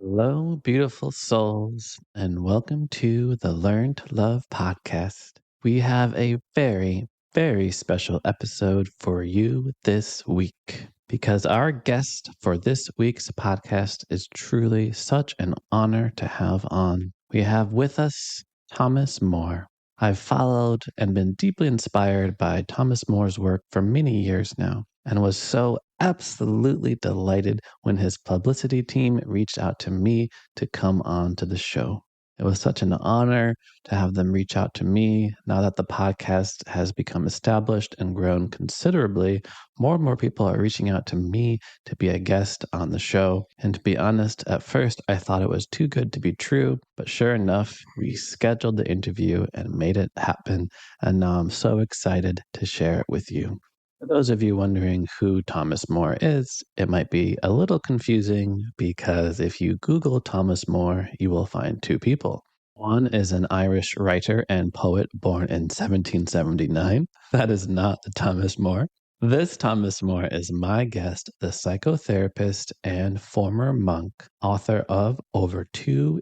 Hello, beautiful souls, and welcome to the Learn to Love podcast. We have a very, very special episode for you this week because our guest for this week's podcast is truly such an honor to have on. We have with us Thomas More. I've followed and been deeply inspired by Thomas More's work for many years now and was so absolutely delighted when his publicity team reached out to me to come on to the show. It was such an honor to have them reach out to me. Now that the podcast has become established and grown considerably, more and more people are reaching out to me to be a guest on the show. And to be honest, at first I thought it was too good to be true, but sure enough, we scheduled the interview and made it happen. And now I'm so excited to share it with you. For those of you wondering who Thomas More is, it might be a little confusing because if you Google Thomas More, you will find two people. One is an Irish writer and poet born in 1779. That is not Thomas More. This Thomas More is my guest, the psychotherapist and former monk, author of over 24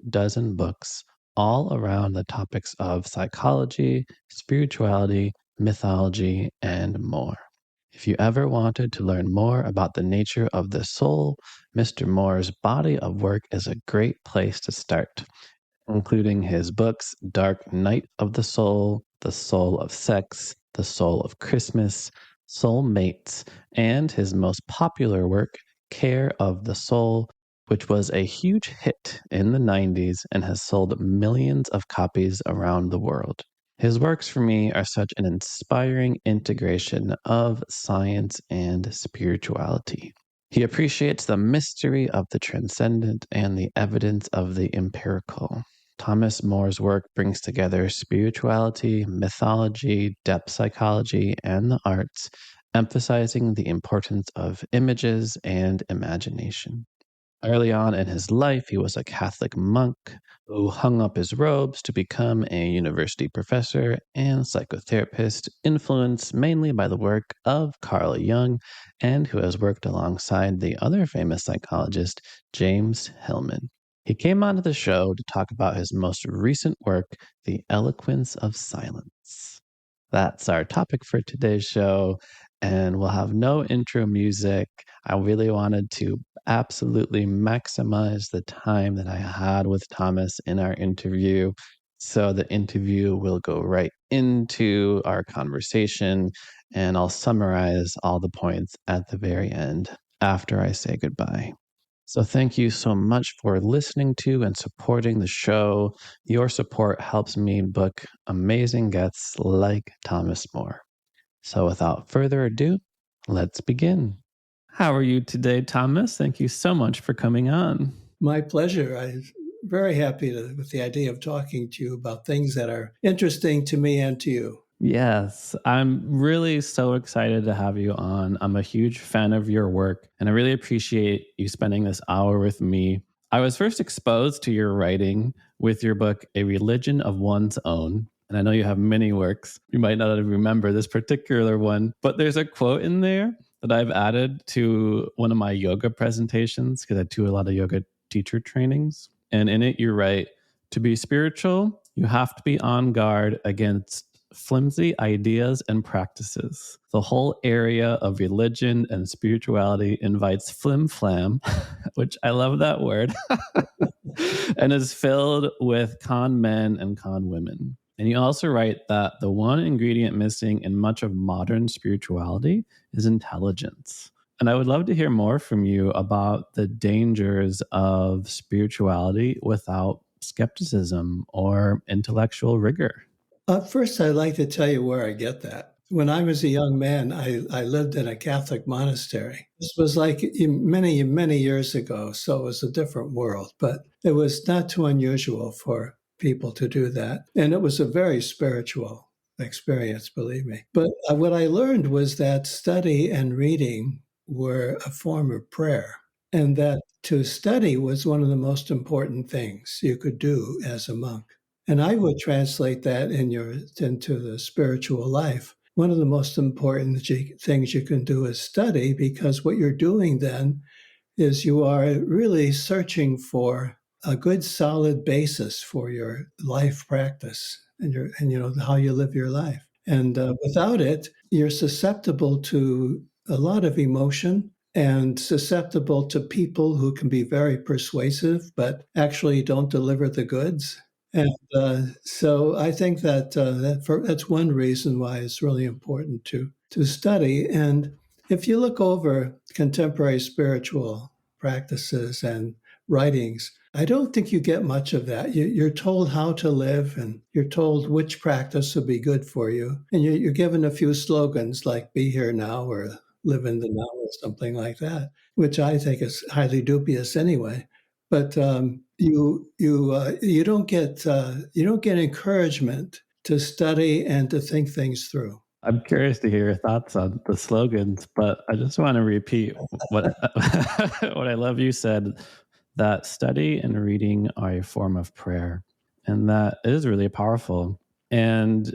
books, all around the topics of psychology, spirituality, mythology, and more. If you ever wanted to learn more about the nature of the soul, Mr. Moore's body of work is a great place to start, including his books Dark Night of the Soul of Sex, The Soul of Christmas, Soul Mates, and his most popular work, Care of the Soul, which was a huge hit in the 90s and has sold millions of copies around the world. His works for me are such an inspiring integration of science and spirituality. He appreciates the mystery of the transcendent and the evidence of the empirical. Thomas More's work brings together spirituality, mythology, depth psychology, and the arts, emphasizing the importance of images and imagination. Early on in his life, he was a Catholic monk who hung up his robes to become a university professor and psychotherapist, influenced mainly by the work of Carl Jung, and who has worked alongside the other famous psychologist, James Hillman. He came onto the show to talk about his most recent work, The Eloquence of Silence. That's our topic for today's show, and we'll have no intro music. I really wanted to absolutely maximize the time that I had with Thomas in our interview. So the interview will go right into our conversation, and I'll summarize all the points at the very end after I say goodbye. So thank you so much for listening to and supporting the show. Your support helps me book amazing guests like Thomas More. So without further ado, let's begin. How are you today, Thomas? Thank you so much for coming on. My pleasure. I'm very happy with the idea of talking to you about things that are interesting to me and to you. Yes, I'm really so excited to have you on. I'm a huge fan of your work, and I really appreciate you spending this hour with me. I was first exposed to your writing with your book, A Religion of One's Own. And I know you have many works. You might not remember this particular one, but there's a quote in there that I've added to one of my yoga presentations because I do a lot of yoga teacher trainings. And in it, you write, to be spiritual, you have to be on guard against flimsy ideas and practices. The whole area of religion and spirituality invites flim flam, which I love that word, and is filled with con men and con women. And you also write that the one ingredient missing in much of modern spirituality is intelligence. And I would love to hear more from you about the dangers of spirituality without skepticism or intellectual rigor. First, I'd like to tell you where I get that. When I was a young man, I lived in a Catholic monastery. This was like many, many years ago, so it was a different world, but it was not too unusual for people to do that. And it was a very spiritual experience, believe me. But what I learned was that study and reading were a form of prayer, and that to study was one of the most important things you could do as a monk. And I would translate that into the spiritual life. One of the most important things you can do is study, because what you're doing then is you are really searching for a good solid basis for your life practice and how you live your life. And without it, you're susceptible to a lot of emotion and susceptible to people who can be very persuasive, but actually don't deliver the goods. And so I think that's one reason why it's really important to study. And if you look over contemporary spiritual practices and writings, I don't think you get much of that. You're told how to live and you're told which practice will be good for you. And you're given a few slogans like be here now or live in the now or something like that, which I think is highly dubious anyway. But you don't get encouragement to study and to think things through. I'm curious to hear your thoughts on the slogans, but I just want to repeat what what I love you said, that study and reading are a form of prayer, and that is really powerful. And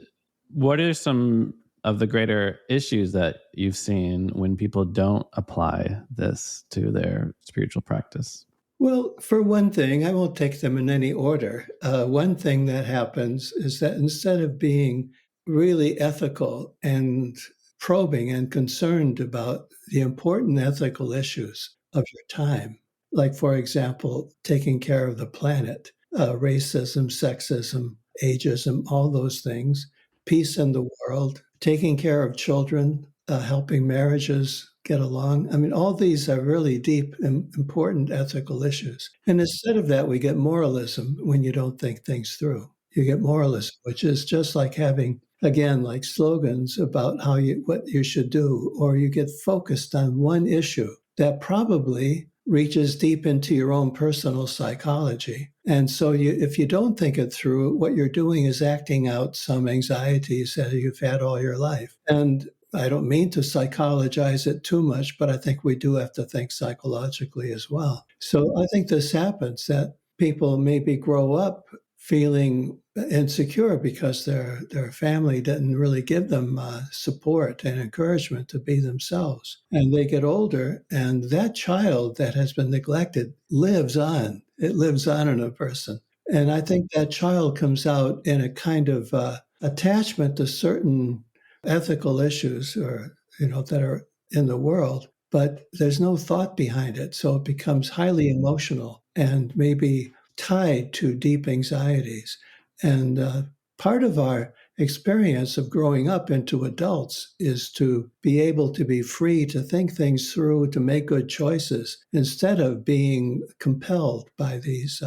what are some of the greater issues that you've seen when people don't apply this to their spiritual practice? Well, for one thing, I won't take them in any order. One thing that happens is that instead of being really ethical and probing and concerned about the important ethical issues of your time, like, for example, taking care of the planet, racism, sexism, ageism, all those things, peace in the world, taking care of children, helping marriages get along. I mean, all these are really deep and important ethical issues. And instead of that, we get moralism when you don't think things through. You get moralism, which is just like having, again, like slogans about what you should do, or you get focused on one issue that probably reaches deep into your own personal psychology. And so if you don't think it through, what you're doing is acting out some anxieties that you've had all your life. And I don't mean to psychologize it too much, but I think we do have to think psychologically as well. So I think this happens, that people maybe grow up feeling insecure because their family didn't really give them support and encouragement to be themselves. And they get older, and that child that has been neglected lives on. It lives on in a person. And I think that child comes out in a kind of attachment to certain ethical issues that are in the world, but there's no thought behind it. So it becomes highly emotional and maybe tied to deep anxieties. And part of our experience of growing up into adults is to be able to be free to think things through, to make good choices, instead of being compelled by these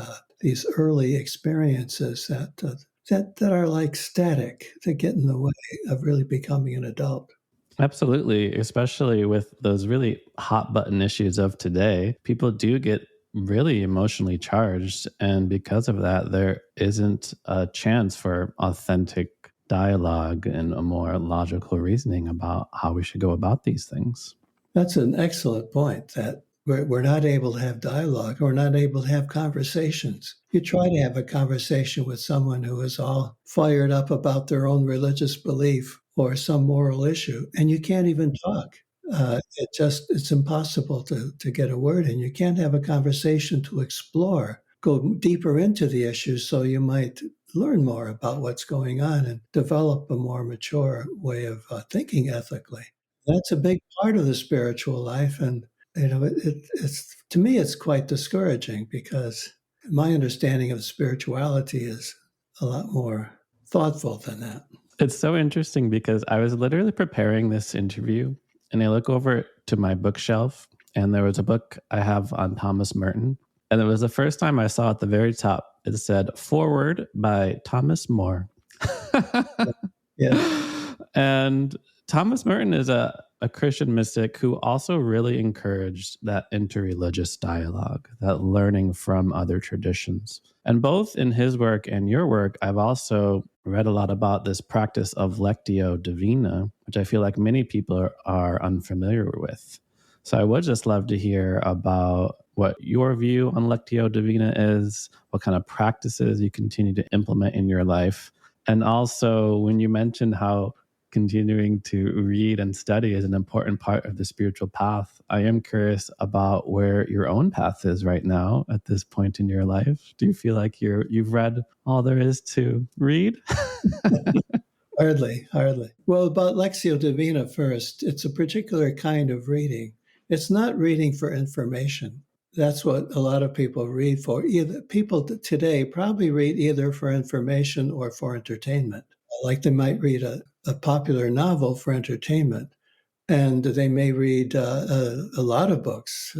early experiences that are like static, that get in the way of really becoming an adult. Absolutely, especially with those really hot button issues of today. People do get really emotionally charged. And because of that, there isn't a chance for authentic dialogue and a more logical reasoning about how we should go about these things. That's an excellent point, that we're not able to have dialogue. We're not able to have conversations. You try to have a conversation with someone who is all fired up about their own religious belief or some moral issue, and you can't even talk. It's impossible to get a word in. You can't have a conversation to explore, go deeper into the issues so you might learn more about what's going on and develop a more mature way of thinking ethically. That's a big part of the spiritual life. And, it's, to me, it's quite discouraging, because my understanding of spirituality is a lot more thoughtful than that. It's so interesting because I was literally preparing this interview and I look over to my bookshelf and there was a book I have on Thomas Merton. And it was the first time I saw at the very top, it said Forward by Thomas More. Yeah. And Thomas Merton is a Christian mystic who also really encouraged that interreligious dialogue, that learning from other traditions. And both in his work and your work, I've also read a lot about this practice of Lectio Divina, which I feel like many people are unfamiliar with. So I would just love to hear about what your view on Lectio Divina is, what kind of practices you continue to implement in your life. And also, when you mentioned how continuing to read and study is an important part of the spiritual path. I am curious about where your own path is right now at this point in your life. Do you feel like you've read all there is to read? Hardly, hardly. Well, about Lectio Divina first, it's a particular kind of reading. It's not reading for information. That's what a lot of people read for. Either people today probably read either for information or for entertainment. Like they might read a popular novel for entertainment, and they may read a lot of books,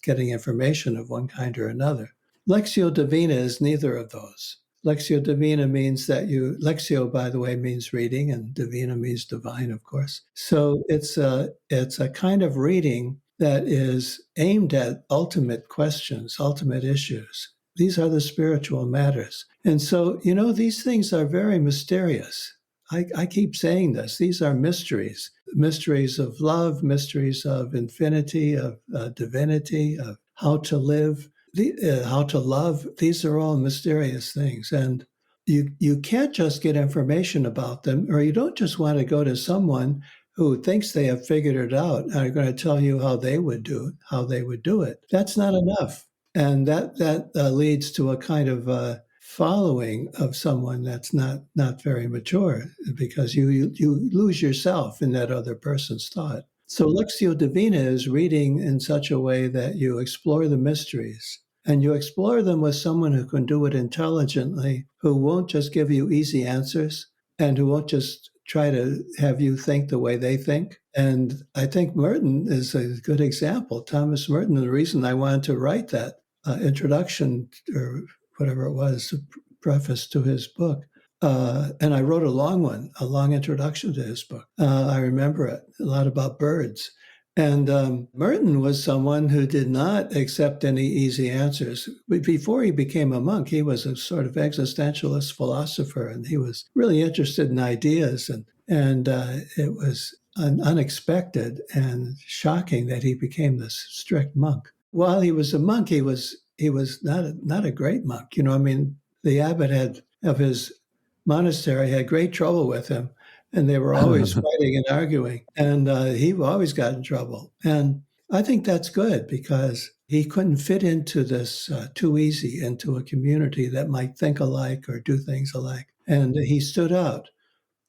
getting information of one kind or another. Lectio Divina is neither of those. Lectio Divina means that Lectio, by the way, means reading, and Divina means divine, of course. So it's a kind of reading that is aimed at ultimate questions, ultimate issues. These are the spiritual matters. And so, these things are very mysterious. I keep saying this. These are mysteries of love, mysteries of infinity, of divinity, of how to live, how to love. These are all mysterious things. And you can't just get information about them, or you don't just want to go to someone who thinks they have figured it out and are going to tell you how they would do it. That's not enough. And that leads to a kind of following of someone that's not very mature, because you lose yourself in that other person's thought. So Lectio Divina is reading in such a way that you explore the mysteries, and you explore them with someone who can do it intelligently, who won't just give you easy answers, and who won't just try to have you think the way they think. And I think Merton is a good example. Thomas Merton, the reason I wanted to write that introduction, or whatever it was, preface to his book. And I wrote a long introduction to his book. I remember it, a lot about birds. And Merton was someone who did not accept any easy answers. Before he became a monk, he was a sort of existentialist philosopher, and he was really interested in ideas. And it was unexpected and shocking that he became this strict monk. While he was a monk, he was not a great monk. I mean, the abbot of his monastery had great trouble with him, and they were always fighting and arguing, and he always got in trouble. And I think that's good, because he couldn't fit into this too easy into a community that might think alike or do things alike, and he stood out.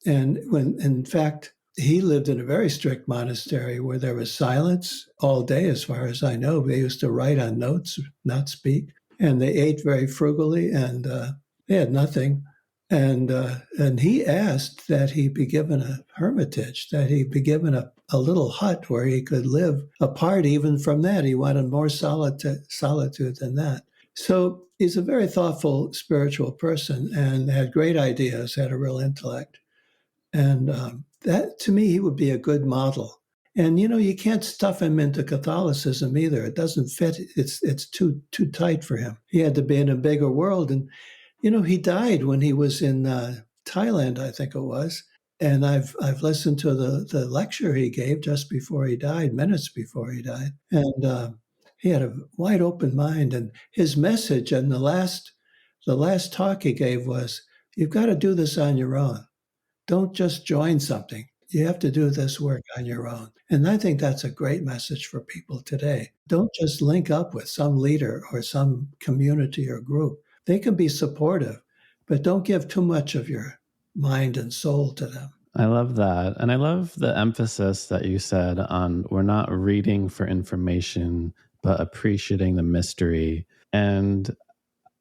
And when, in fact, he lived in a very strict monastery where there was silence all day, as far as I know. They used to write on notes, not speak. And they ate very frugally, and they had nothing. And he asked that he be given a hermitage, that he be given a little hut where he could live apart even from that. He wanted more solitude than that. So he's a very thoughtful, spiritual person, and had great ideas, had a real intellect. And that, to me, he would be a good model. And you can't stuff him into Catholicism either. It doesn't fit. It's too tight for him. He had to be in a bigger world. And he died when he was in Thailand, I think it was. And I've listened to the lecture he gave just before he died, minutes before he died. And he had a wide open mind. And his message and the last talk he gave was, "You've got to do this on your own. Don't just join something. You have to do this work on your own." And I think that's a great message for people today. Don't just link up with some leader or some community or group. They can be supportive, but don't give too much of your mind and soul to them. I love that. And I love the emphasis that you said on we're not reading for information, but appreciating the mystery. And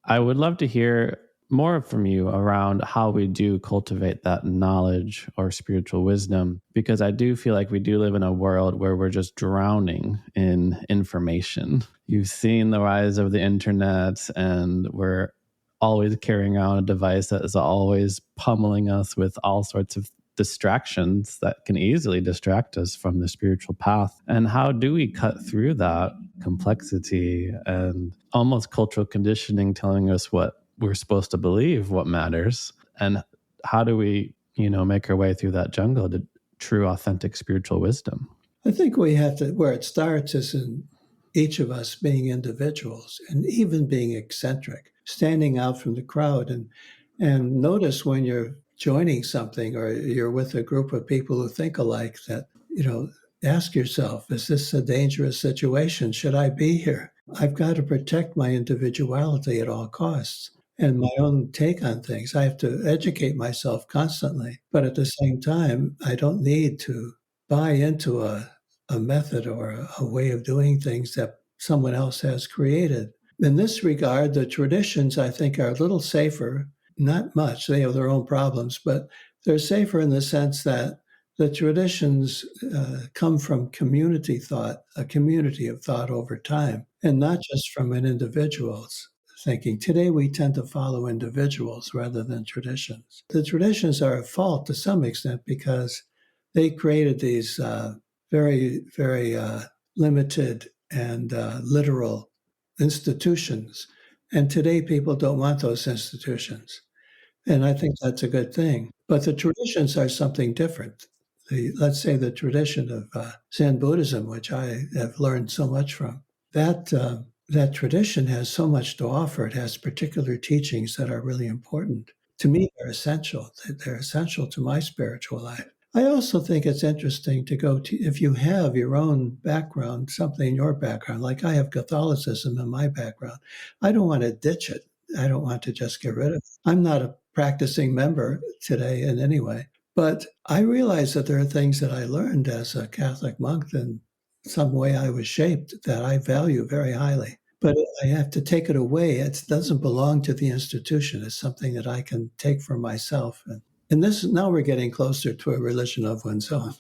I would love to hear more from you around how we do cultivate that knowledge or spiritual wisdom, because I do feel like we do live in a world where we're just drowning in information. You've seen the rise of the internet, and we're always carrying around a device that is always pummeling us with all sorts of distractions that can easily distract us from the spiritual path. And how do we cut through that complexity and almost cultural conditioning telling us what we're supposed to believe, what matters? And how do we, make our way through that jungle to true, authentic spiritual wisdom? I think we have to, where it starts is in each of us being individuals, and even being eccentric, standing out from the crowd, and notice when you're joining something or you're with a group of people who think alike that, ask yourself, is this a dangerous situation? Should I be here? I've got to protect my individuality at all costs and my own take on things. I have to educate myself constantly. But at the same time, I don't need to buy into a method or a way of doing things that someone else has created. In this regard, the traditions, I think, are a little safer. Not much. They have their own problems, but they're safer in the sense that the traditions come from community thought, a community of thought over time, and not just from an individual's thinking. Today, we tend to follow individuals rather than traditions. The traditions are at fault to some extent because they created these very, very limited and literal institutions. And today, people don't want those institutions. And I think that's a good thing. But the traditions are something different. Let's say the tradition of Zen Buddhism, which I have learned so much from, that tradition has so much to offer. It has particular teachings that are really important. To me, they're essential. They're essential to my spiritual life. I also think it's interesting to go to, if you have your own background, something in your background, like I have Catholicism in my background, I don't want to ditch it. I don't want to just get rid of it. I'm not a practicing member today in any way, but I realize that there are things that I learned as a Catholic monk and some way I was shaped that I value very highly. But I have to take it away. It doesn't belong to the institution. It's something that I can take for myself. And this now we're getting closer to a religion of one's own.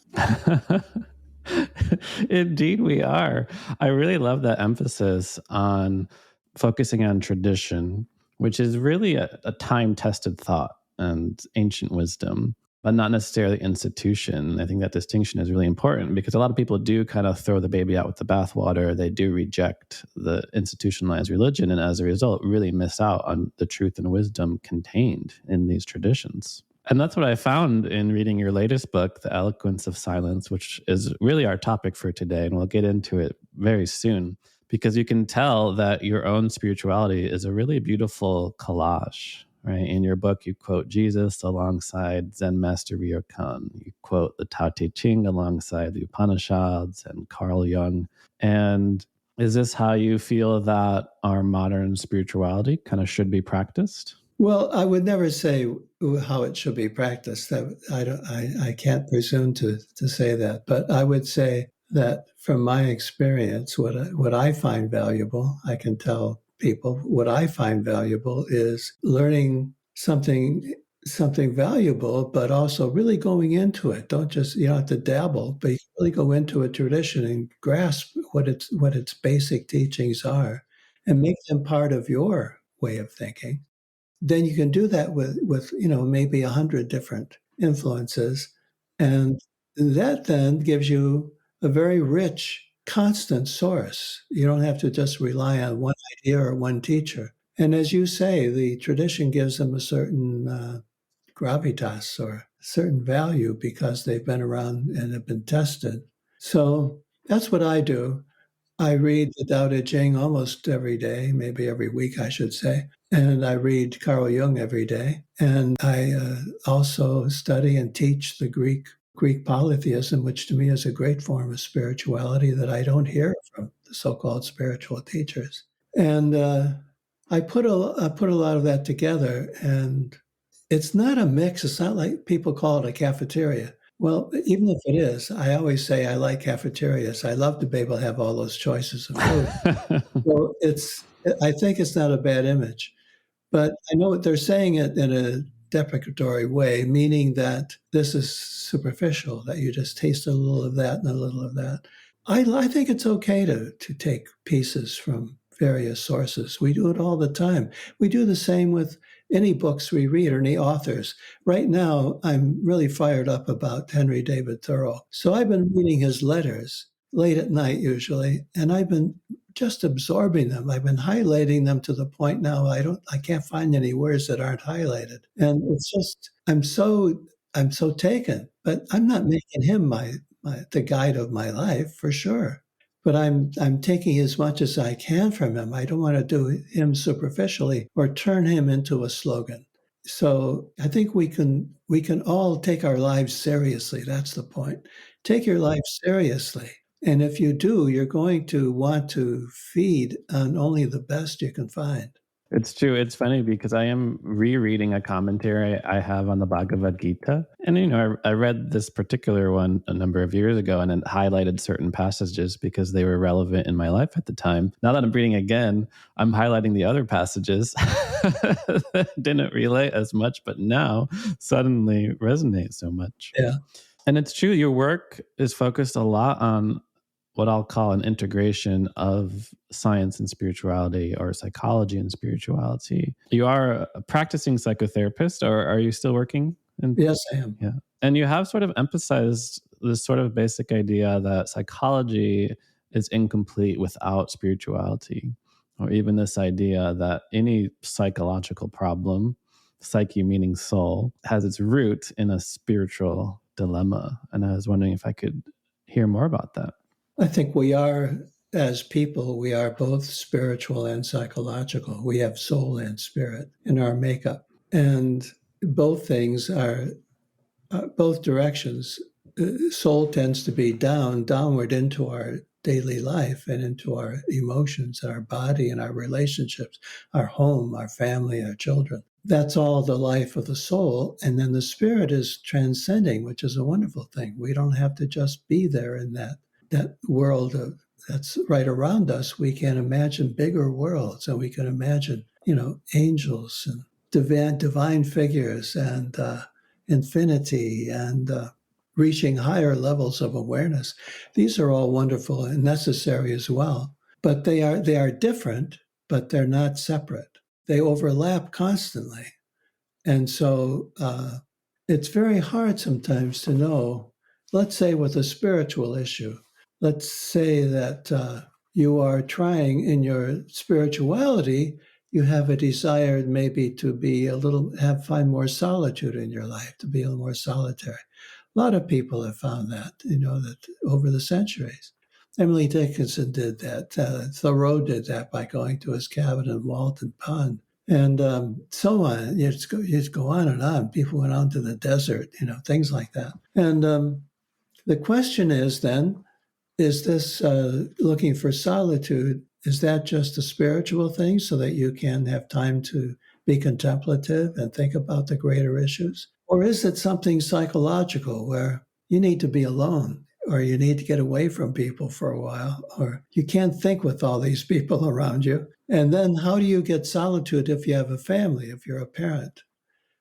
Indeed, we are. I really love that emphasis on focusing on tradition, which is really a time tested thought and ancient wisdom, but not necessarily institution. I think that distinction is really important because a lot of people do kind of throw the baby out with the bathwater. They do reject the institutionalized religion, and as a result, really miss out on the truth and wisdom contained in these traditions. And that's what I found in reading your latest book, The Eloquence of Silence, which is really our topic for today. And we'll get into it very soon because you can tell that your own spirituality is a really beautiful collage, right? In your book, you quote Jesus alongside Zen Master Ryokan. You quote the Tao Te Ching alongside the Upanishads and Carl Jung. And is this how you feel that our modern spirituality kind of should be practiced? Well, I would never say how it should be practiced. I can't presume to say that, but I would say that from my experience, what I find valuable, I can tell people what I find valuable is learning something valuable, but also really going into it. Don't just, you don't have to dabble, but you really go into a tradition and grasp what its basic teachings are and make them part of your way of thinking. Then you can do that with maybe 100 different influences. And that then gives you a very rich, constant source. You don't have to just rely on one idea or one teacher. And as you say, the tradition gives them a certain gravitas or a certain value because they've been around and have been tested. So that's what I do. I read the Tao Te Ching almost every day, maybe every week, I should say. And I read Carl Jung every day. And I also study and teach the Greek polytheism, which to me is a great form of spirituality that I don't hear from the so-called spiritual teachers. And I put a lot of that together. And it's not a mix. It's not like people call it a cafeteria. Well, even if it is, I always say I like cafeterias. I love to be able to have all those choices of food. So I think it's not a bad image. But I know they're saying it in a deprecatory way, meaning that this is superficial, that you just taste a little of that and a little of that. I think it's okay to take pieces from various sources. We do it all the time. We do the same with any books we read or any authors. Right now, I'm really fired up about Henry David Thoreau. So I've been reading his letters late at night usually, and I've been just absorbing them. I've been highlighting them to the point now I can't find any words that aren't highlighted. And it's just I'm so taken. But I'm not making him the guide of my life for sure. But I'm taking as much as I can from him. I don't want to do him superficially or turn him into a slogan. So I think we can all take our lives seriously. That's the point. Take your life seriously. And if you do, you're going to want to feed on only the best you can find. It's true. It's funny because I am rereading a commentary I have on the Bhagavad Gita. And, I read this particular one a number of years ago and it highlighted certain passages because they were relevant in my life at the time. Now that I'm reading again, I'm highlighting the other passages that didn't relate as much, but now suddenly resonate so much. Yeah. And it's true, your work is focused a lot on what I'll call an integration of science and spirituality or psychology and spirituality. You are a practicing psychotherapist, or are you still working? Yes, I am. Yeah. And you have sort of emphasized this sort of basic idea that psychology is incomplete without spirituality, or even this idea that any psychological problem, psyche meaning soul, has its root in a spiritual dilemma. And I was wondering if I could hear more about that. I think we are, as people, we are both spiritual and psychological. We have soul and spirit in our makeup. And both things are both directions. Soul tends to be downward into our daily life and into our emotions, our body, and our relationships, our home, our family, our children. That's all the life of the soul. And then the spirit is transcending, which is a wonderful thing. We don't have to just be there in that world that's right around us. We can imagine bigger worlds, and we can imagine, angels and divine figures and infinity and reaching higher levels of awareness. These are all wonderful and necessary as well. But they are different, but they're not separate. They overlap constantly. And so it's very hard sometimes to know, let's say with a spiritual issue, let's say that you are trying in your spirituality, you have a desire maybe to be find more solitude in your life, to be a little more solitary. A lot of people have found that over the centuries. Emily Dickinson did that. Thoreau did that by going to his cabin in Walton Pond and so on. You just go on and on. People went on to the desert, things like that. And the question is then, is this looking for solitude? Is that just a spiritual thing so that you can have time to be contemplative and think about the greater issues? Or is it something psychological where you need to be alone, or you need to get away from people for a while, or you can't think with all these people around you? And then how do you get solitude if you have a family, if you're a parent?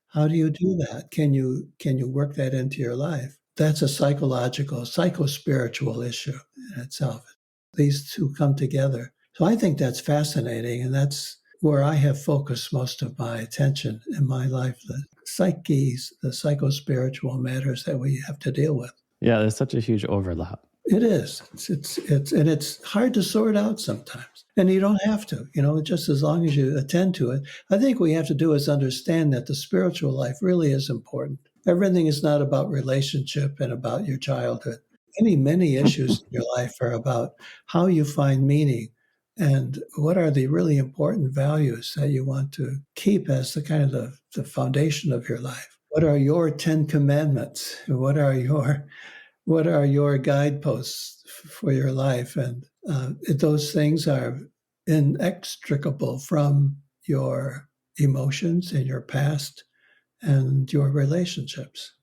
How do you do that? Can you work that into your life? That's a psychological, psychospiritual issue in itself. These two come together. So I think that's fascinating, and that's where I have focused most of my attention in my life, the psyches, the psychospiritual matters that we have to deal with. Yeah, there's such a huge overlap. It is. It's hard to sort out sometimes. And you don't have to, just as long as you attend to it. I think what we have to do is understand that the spiritual life really is important. Everything is not about relationship and about your childhood. Many issues in your life are about how you find meaning and what are the really important values that you want to keep as the kind of the foundation of your life. What are your 10 commandments? What are your guideposts for your life? And those things are inextricable from your emotions and your past and your relationships.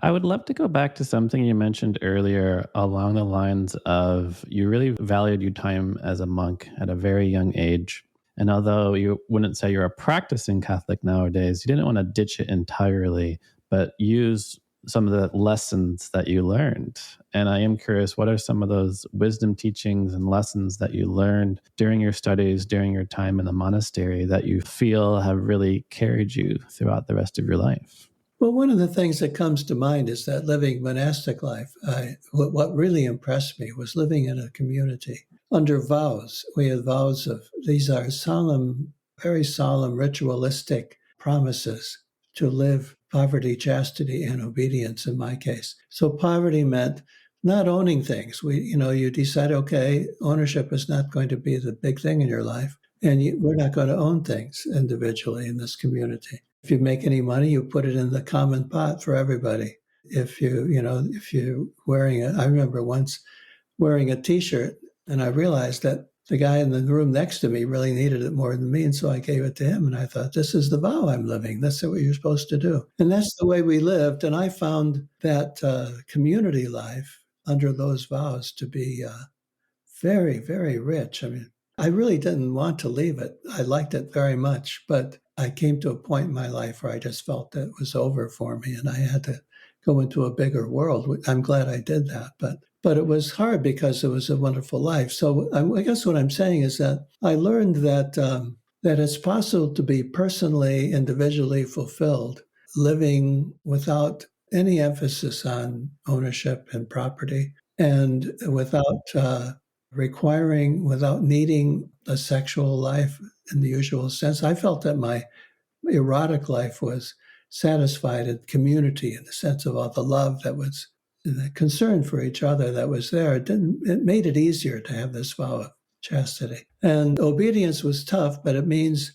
I would love to go back to something you mentioned earlier along the lines of you really valued your time as a monk at a very young age. And although you wouldn't say you're a practicing Catholic nowadays, you didn't want to ditch it entirely, but use some of the lessons that you learned. And I am curious, what are some of those wisdom teachings and lessons that you learned during your studies, during your time in the monastery that you feel have really carried you throughout the rest of your life? Well, one of the things that comes to mind is that living monastic life. What really impressed me was living in a community under vows. We had vows these are solemn, very solemn, ritualistic promises to live poverty, chastity, and obedience in my case. So poverty meant not owning things. You decide, okay, ownership is not going to be the big thing in your life. And we're not going to own things individually in this community. If you make any money, you put it in the common pot for everybody. If you're wearing it, I remember once wearing a T-shirt, and I realized that the guy in the room next to me really needed it more than me, and so I gave it to him. And I thought, this is the vow I'm living. That's what you're supposed to do, and that's the way we lived. And I found that community life under those vows to be very, very rich. I mean, I really didn't want to leave it. I liked it very much, but I came to a point in my life where I just felt that it was over for me and I had to go into a bigger world. I'm glad I did that, but it was hard because it was a wonderful life. So I guess what I'm saying is that I learned that it's possible to be personally, individually fulfilled, living without any emphasis on ownership and property, and without needing a sexual life in the usual sense. I felt that my erotic life was satisfied in community in the sense of all the love that was, the concern for each other that was there. It made it easier to have this vow of chastity. And obedience was tough, but it means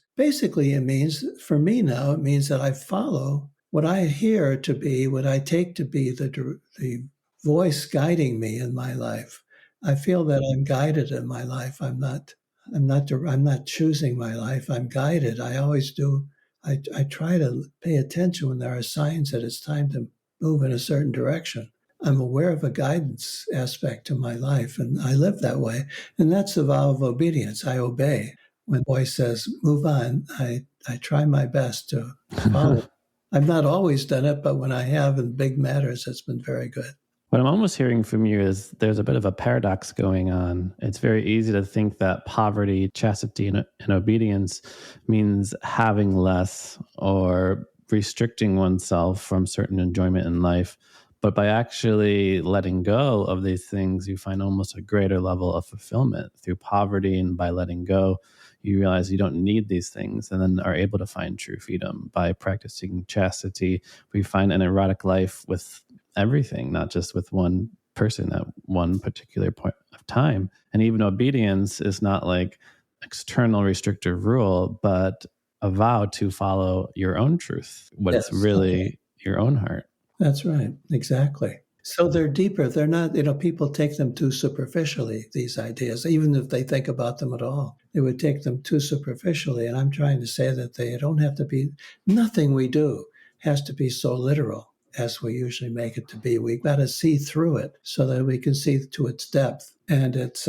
for me now, it means that I follow what I hear to be, what I take to be the voice guiding me in my life. I feel that I'm guided in my life. I'm not choosing my life. I'm guided. I always do. I try to pay attention when there are signs that it's time to move in a certain direction. I'm aware of a guidance aspect to my life, and I live that way. And that's the vow of obedience. I obey. When the voice says, move on, I try my best to follow. I've not always done it, but when I have in big matters, it's been very good. What I'm almost hearing from you is there's a bit of a paradox going on. It's very easy to think that poverty, chastity, and obedience means having less or restricting oneself from certain enjoyment in life. But by actually letting go of these things, you find almost a greater level of fulfillment through poverty. And by letting go, you realize you don't need these things and then are able to find true freedom. By practicing chastity, we find an erotic life with everything, not just with one person at one particular point of time. And even obedience is not like external restrictive rule, but a vow to follow your own truth, what's Yes. really your own heart. That's right. Exactly. So they're deeper. They're not, people take them too superficially, these ideas, even if they think about them at all. They would take them too superficially. And I'm trying to say that they don't have to be, nothing we do has to be so literal as we usually make it to be. We've got to see through it so that we can see to its depth and its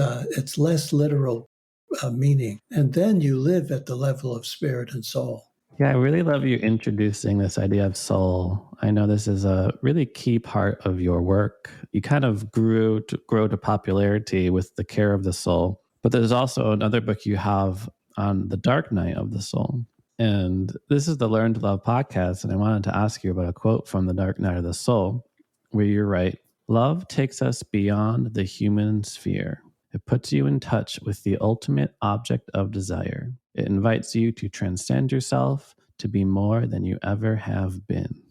less literal meaning. And then you live at the level of spirit and soul. Yeah, I really love you introducing this idea of soul. I know this is a really key part of your work. You kind of grow to popularity with the care of the soul. But there's also another book you have on the dark night of the soul. And this is the Learn to Love podcast. And I wanted to ask you about a quote from the dark night of the soul, where you write, "Love takes us beyond the human sphere. It puts you in touch with the ultimate object of desire. It invites you to transcend yourself, to be more than you ever have been."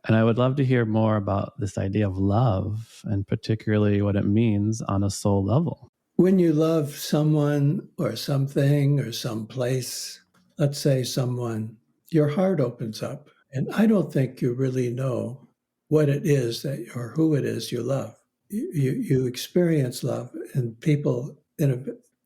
And I would love to hear more about this idea of love and particularly what it means on a soul level. When you love someone or something or someplace, let's say someone, your heart opens up. And I don't think you really know what it is or who it is you love. You experience love, and people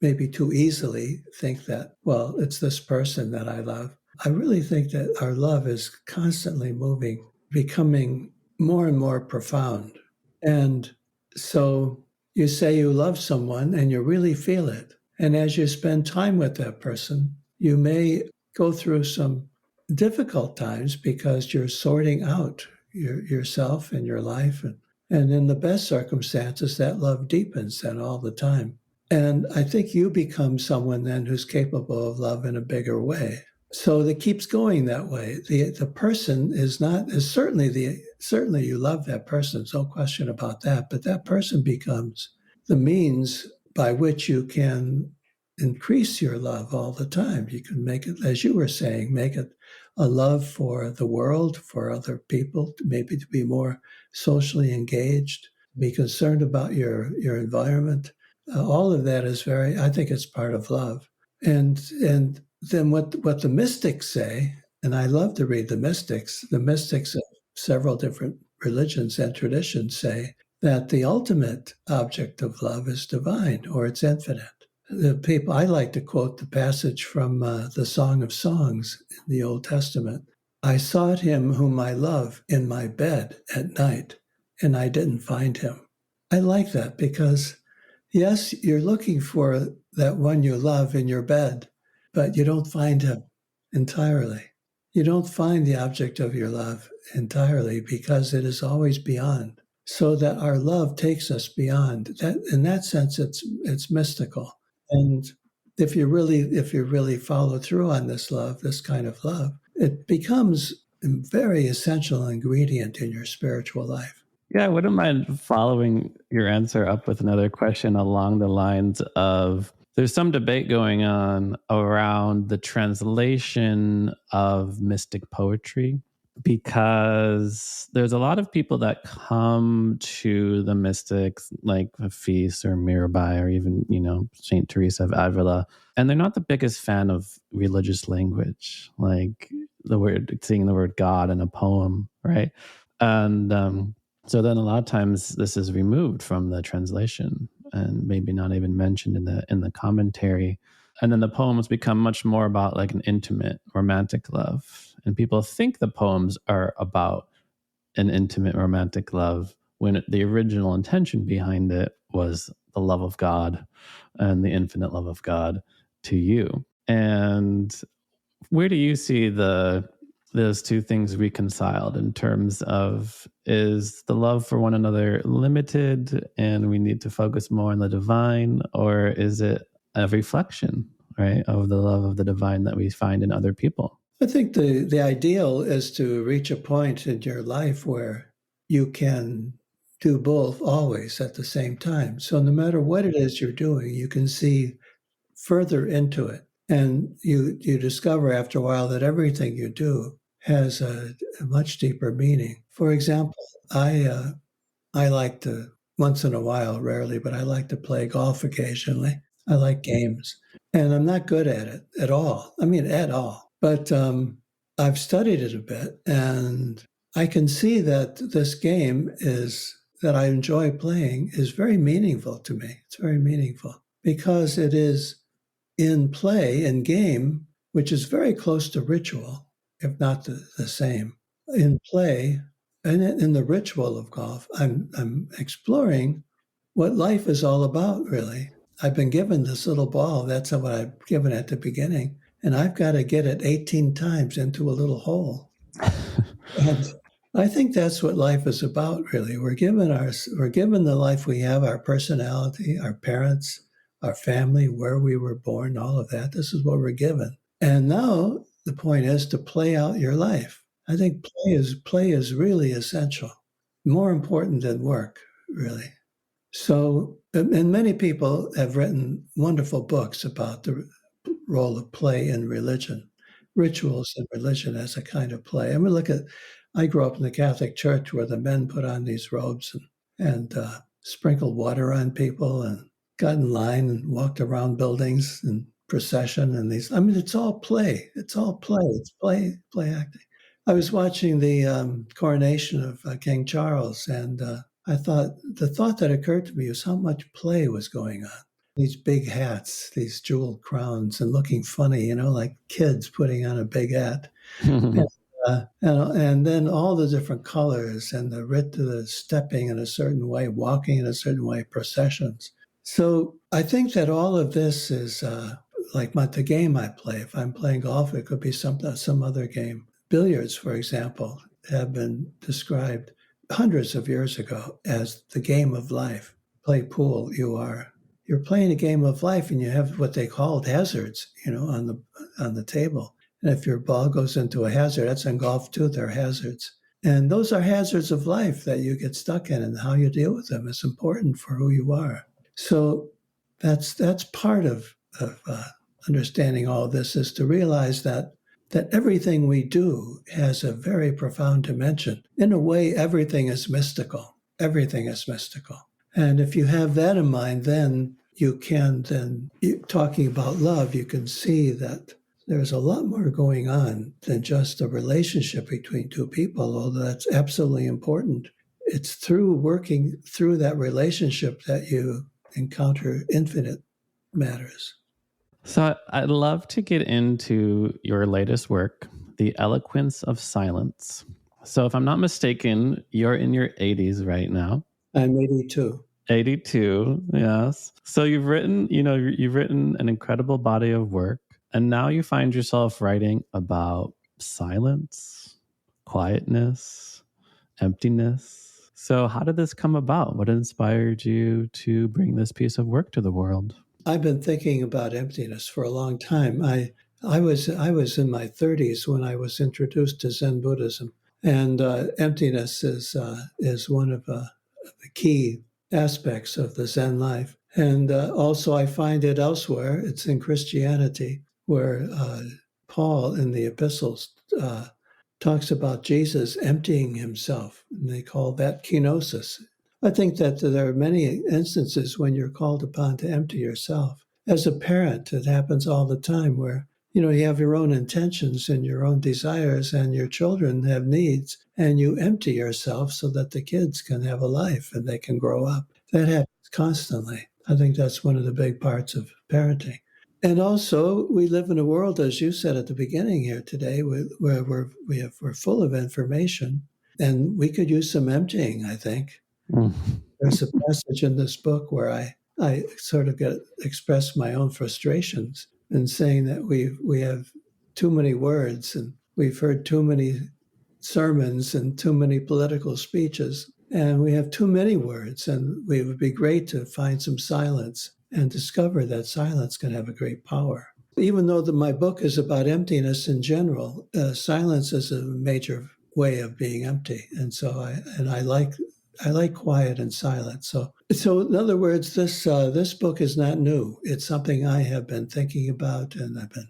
maybe too easily think that, well, it's this person that I love. I really think that our love is constantly moving, becoming more and more profound. And so you say you love someone and you really feel it. And as you spend time with that person, you may go through some difficult times because you're sorting out yourself and your life. And in the best circumstances, that love deepens then all the time. And I think you become someone then who's capable of love in a bigger way. So it keeps going that way. The person is certainly you love that person, there's no question about that, but that person becomes the means by which you can increase your love all the time. You can make it, as you were saying, make it a love for the world, for other people, maybe to be more socially engaged, be concerned about your environment. All of that is I think it's part of love. And then what the mystics say, And I love to read the mystics. The mystics of several different religions and traditions say that the ultimate object of love is divine or it's infinite. The people I like to quote the passage from the Song of Songs in the Old Testament. I sought him whom I love in my bed at night, and I didn't find him. I like that because, yes, you're looking for that one you love in your bed, but you don't find him entirely. You don't find the object of your love entirely because it is always beyond. So that our love takes us beyond. That, in that sense, it's mystical. And if you really follow through on this love, this kind of love, it becomes a very essential ingredient in your spiritual life. Yeah, I wouldn't mind following your answer up with another question along the lines of there's some debate going on around the translation of mystic poetry because there's a lot of people that come to the mystics like Hafiz or Mirabai or even, Saint Teresa of Avila, and they're not the biggest fan of religious language, like seeing the word God in a poem, right? And so then a lot of times this is removed from the translation and maybe not even mentioned in the commentary. And then the poems become much more about like an intimate romantic love. And people think the poems are about an intimate romantic love when the original intention behind it was the love of God and the infinite love of God to you. And where do you see those two things reconciled in terms of, is the love for one another limited and we need to focus more on the divine, or is it a reflection, right, of the love of the divine that we find in other people? I think the ideal is to reach a point in your life where you can do both always at the same time. So no matter what it is you're doing, you can see further into it. And you discover after a while that everything you do has a much deeper meaning. For example, I like to, once in a while, rarely, but I like to play golf occasionally. I like games. And I'm not good at it at all. I mean, at all. But I've studied it a bit, and I can see that this game that I enjoy playing is very meaningful to me. It's very meaningful because it is in play, in game, which is very close to ritual, if not the same. In play, and in the ritual of golf, I'm exploring what life is all about, really. I've been given this little ball. That's what I've given at the beginning. And I've got to get it 18 times into a little hole. And I think that's what life is about, really. We're given the life we have, our personality, our parents, our family, where we were born, all of that. This is what we're given. And now the point is to play out your life. I think play is really essential, more important than work, really. So, and many people have written wonderful books about the role of play in religion, rituals in religion as a kind of play. I mean, I grew up in the Catholic Church where the men put on these robes and sprinkled water on people and got in line and walked around buildings in procession and these. I mean, it's all play. It's all play. It's play acting. I was watching the coronation of King Charles, and the thought that occurred to me was how much play was going on. These big hats, these jeweled crowns, and looking funny, like kids putting on a big hat. And then all the different colors and the stepping in a certain way, walking in a certain way, processions. So I think that all of this is like the game I play. If I'm playing golf, it could be some other game. Billiards, for example, have been described hundreds of years ago as the game of life. Play pool, you're playing a game of life, and you have what they called hazards, on the table. And if your ball goes into a hazard, that's in golf too, there are hazards. And those are hazards of life that you get stuck in, and how you deal with them is important for who you are. So that's part of understanding all this, is to realize that everything we do has a very profound dimension. In a way, everything is mystical. Everything is mystical. And if you have that in mind, then you can talking about love, you can see that there's a lot more going on than just a relationship between two people, although that's absolutely important. It's through working through that relationship that you encounter infinite matters. So I'd love to get into your latest work, The Eloquence of Silence. So if I'm not mistaken, you're in your 80s right now. I'm 82. 82, yes. So you've written an incredible body of work, and now you find yourself writing about silence, quietness, emptiness. So how did this come about? What inspired you to bring this piece of work to the world? I've been thinking about emptiness for a long time. I was in my 30s when I was introduced to Zen Buddhism, and emptiness is one of the key aspects of the Zen life. And also, I find it elsewhere. It's in Christianity, where Paul in the epistles talks about Jesus emptying himself, and they call that kenosis. I think that there are many instances when you're called upon to empty yourself. As a parent, it happens all the time where you have your own intentions and your own desires, and your children have needs, and you empty yourself so that the kids can have a life and they can grow up. That happens constantly. I think that's one of the big parts of parenting. And also, we live in a world, as you said at the beginning here today, where we're full of information, and we could use some emptying, I think. Mm. There's a passage in this book where I sort of express my own frustrations in saying that we have too many words, and we've heard too many sermons and too many political speeches, and we have too many words, and it would be great to find some silence and discover that silence can have a great power. Even though my book is about emptiness in general, silence is a major way of being empty, and so I like quiet and silence. So in other words, this book is not new. It's something I have been thinking about, and I've been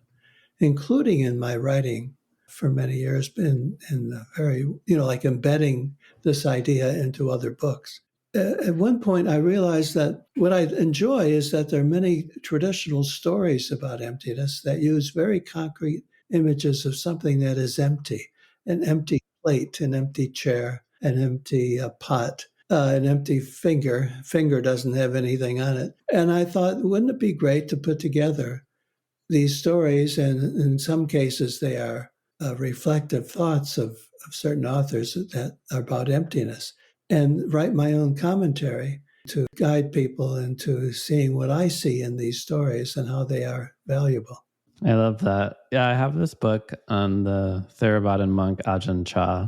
including in my writing for many years, been in very, like embedding this idea into other books. At one point, I realized that what I enjoy is that there are many traditional stories about emptiness that use very concrete images of something that is empty: an empty plate, an empty chair, an empty pot, an empty finger. Finger doesn't have anything on it. And I thought, wouldn't it be great to put together these stories, and in some cases they are reflective thoughts of certain authors that are about emptiness, and write my own commentary to guide people into seeing what I see in these stories and how they are valuable. I love that. Yeah, I have this book on the Theravadan monk Ajahn Chah,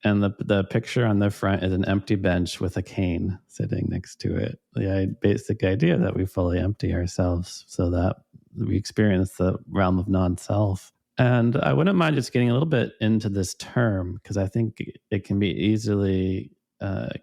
and the picture on the front is an empty bench with a cane sitting next to it. The basic idea that we fully empty ourselves so that we experience the realm of non-self. And I wouldn't mind just getting a little bit into this term, because I think it can be easily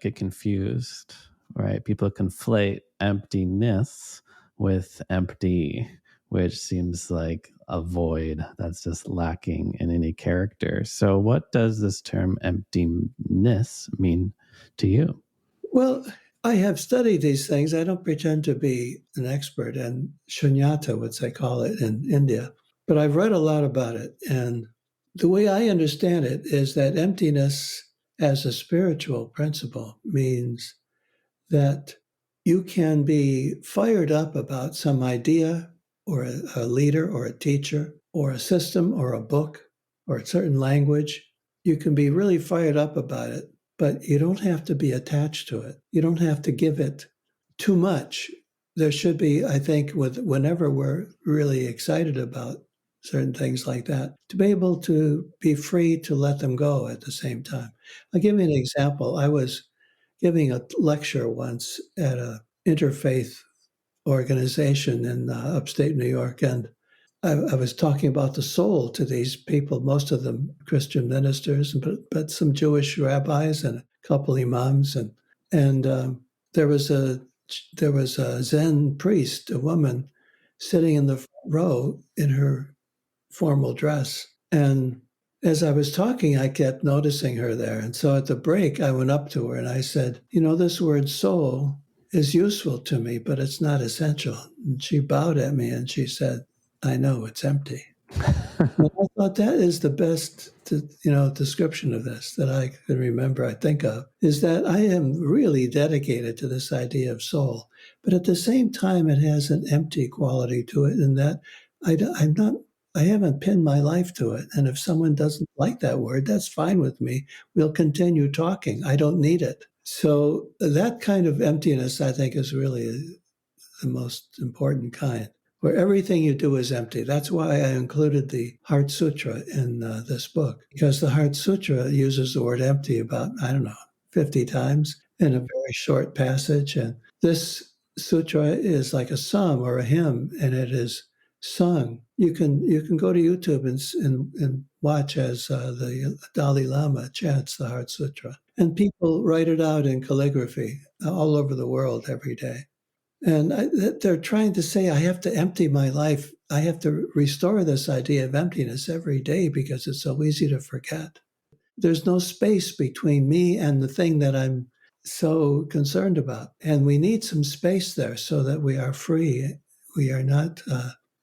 get confused, right? People conflate emptiness with empty, which seems like a void that's just lacking in any character. So, what does this term emptiness mean to you? Well, I have studied these things. I don't pretend to be an expert in shunyata, which they call it in India, but I've read a lot about it. And the way I understand it is that emptiness as a spiritual principle means that you can be fired up about some idea or a leader or a teacher or a system or a book or a certain language. You can be really fired up about it, but you don't have to be attached to it. You don't have to give it too much. There should be, I think, whenever we're really excited about certain things like that, to be able to be free to let them go at the same time. I'll give you an example. I was giving a lecture once at a interfaith organization in upstate New York, and I was talking about the soul to these people, most of them Christian ministers, but some Jewish rabbis and a couple imams, and there was a Zen priest, a woman, sitting in the front row in her formal dress, and as I was talking, I kept noticing her there. And so at the break, I went up to her and I said, this word soul is useful to me, but it's not essential. And she bowed at me and she said, I know, it's empty. And I thought that is the best, description of this that I can remember. I think of is that I am really dedicated to this idea of soul, but at the same time, it has an empty quality to it, in that I'm not. I haven't pinned my life to it, and if someone doesn't like that word, that's fine with me. We'll continue talking. I don't need it. So that kind of emptiness, I think, is really the most important kind, where everything you do is empty. That's why I included the Heart Sutra in this book, because the Heart Sutra uses the word empty about, I don't know, 50 times in a very short passage. And this sutra is like a psalm or a hymn, and it is sung. You can go to YouTube and watch as the Dalai Lama chants the Heart Sutra. And people write it out in calligraphy all over the world every day. And they're trying to say, I have to empty my life. I have to restore this idea of emptiness every day because it's so easy to forget. There's no space between me and the thing that I'm so concerned about. And we need some space there so that we are free. We are not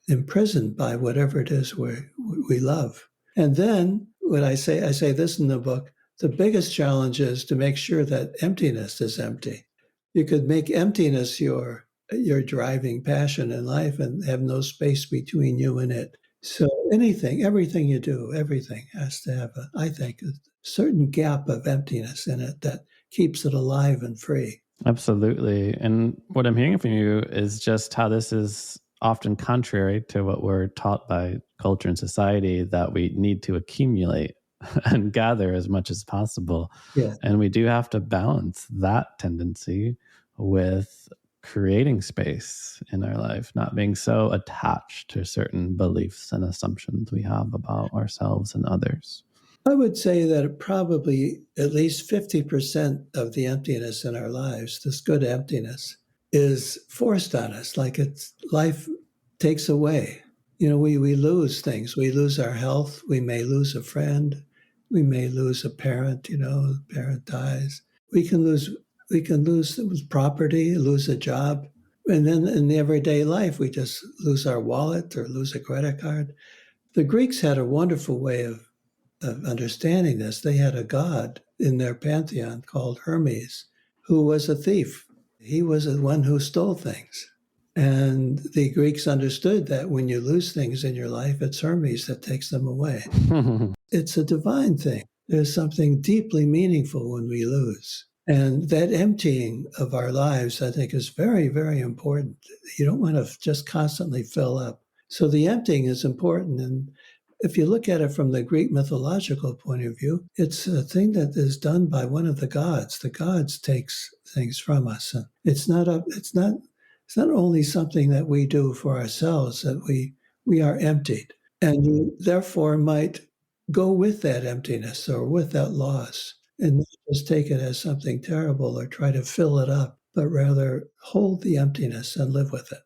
imprisoned by whatever it is we love. And then what I say this in the book, the biggest challenge is to make sure that emptiness is empty. You could make emptiness your driving passion in life and have no space between you and it. So everything you do, everything has to have, I think, a certain gap of emptiness in it that keeps it alive and free. Absolutely. And what I'm hearing from you is just how this is often contrary to what we're taught by culture and society, that we need to accumulate and gather as much as possible. Yeah. And we do have to balance that tendency with creating space in our life, not being so attached to certain beliefs and assumptions we have about ourselves and others. I would say that probably at least 50% of the emptiness in our lives, this good emptiness, is forced on us. Like life takes away. We lose things. We lose our health. We may lose a friend. We may lose a parent. The parent dies. We can lose property, lose a job. And then in the everyday life, we just lose our wallet or lose a credit card. The Greeks had a wonderful way of understanding this. They had a god in their pantheon called Hermes, who was a thief. He was the one who stole things. And the Greeks understood that when you lose things in your life, it's Hermes that takes them away. It's a divine thing. There's something deeply meaningful when we lose. And that emptying of our lives, I think, is very, very important. You don't want to just constantly fill up. So the emptying is important. And if you look at it from the Greek mythological point of view, it's a thing that is done by one of the gods. The gods takes things from us. And it's not only something that we do for ourselves, that we are emptied. And you therefore might go with that emptiness or with that loss and not just take it as something terrible or try to fill it up, but rather hold the emptiness and live with it.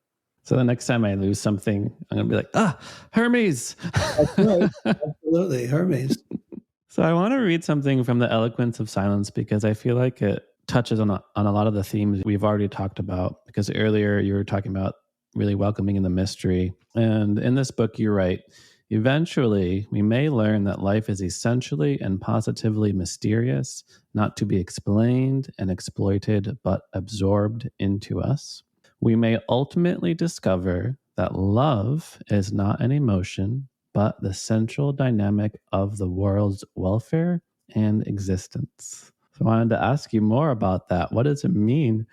So the next time I lose something, I'm going to be like, Hermes. That's right. Absolutely. Hermes. So I want to read something from the Eloquence of Silence, because I feel like it touches on a lot of the themes we've already talked about, because earlier you were talking about really welcoming in the mystery. And in this book, you write, eventually, we may learn that life is essentially and positively mysterious, not to be explained and exploited, but absorbed into us. We may ultimately discover that love is not an emotion, but the central dynamic of the world's welfare and existence. So I wanted to ask you more about that. What does it mean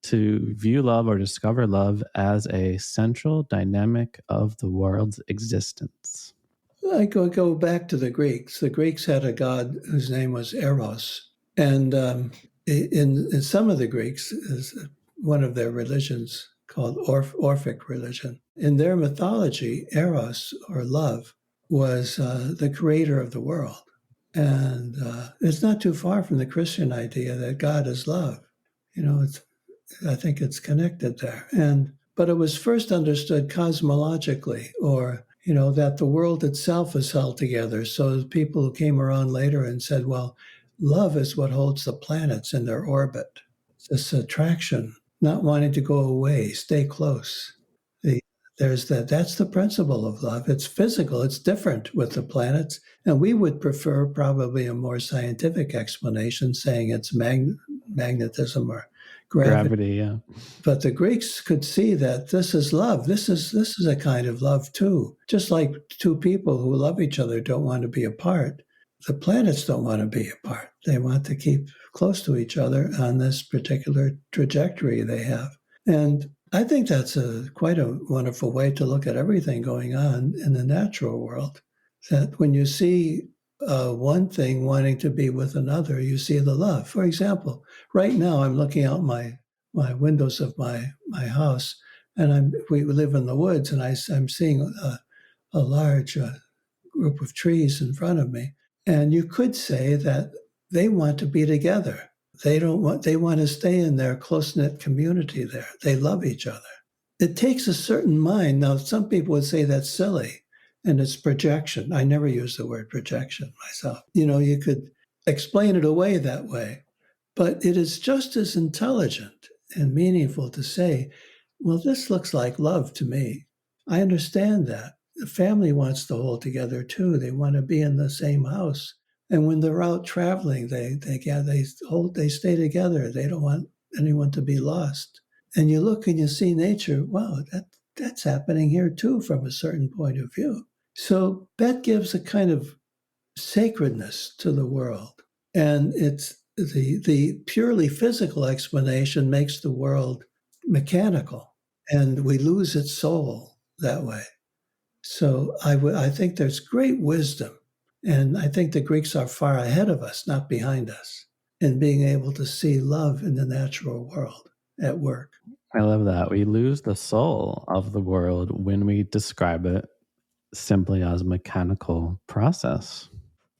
to view love or discover love as a central dynamic of the world's existence? I go back to the Greeks. The Greeks had a god whose name was Eros. And in some of the Greeks, is one of their religions called Orphic religion. In their mythology, Eros, or love, was the creator of the world. And it's not too far from the Christian idea that God is love. I think it's connected there. But it was first understood cosmologically, or that the world itself is held together. So people who came around later and said, well, love is what holds the planets in their orbit. It's this attraction, not wanting to go away, stay close. There's that's the principle of love. It's physical, it's different with the planets. And we would prefer probably a more scientific explanation saying it's magnetism or gravity. Gravity, yeah. But the Greeks could see that this is love. This is a kind of love too. Just like two people who love each other don't want to be apart, the planets don't want to be apart. They want to keep close to each other on this particular trajectory they have. And I think that's quite a wonderful way to look at everything going on in the natural world. That when you see one thing wanting to be with another, you see the love. For example, right now I'm looking out my windows of my house, and we live in the woods, and I'm seeing a large group of trees in front of me, and you could say that they want to be together. They want to stay in their close-knit community there. They love each other. It takes a certain mind. Now, some people would say that's silly and it's projection. I never use the word projection myself. You could explain it away that way, but it is just as intelligent and meaningful to say, well, this looks like love to me. I understand that. The family wants to hold together too. They want to be in the same house. And when they're out traveling, they stay together. They don't want anyone to be lost. And you look and you see nature. Wow, that's happening here too, from a certain point of view. So that gives a kind of sacredness to the world, and it's the purely physical explanation makes the world mechanical, and we lose its soul that way. So I think there's great wisdom. And I think the Greeks are far ahead of us, not behind us, in being able to see love in the natural world at work. I love that. We lose the soul of the world when we describe it simply as a mechanical process.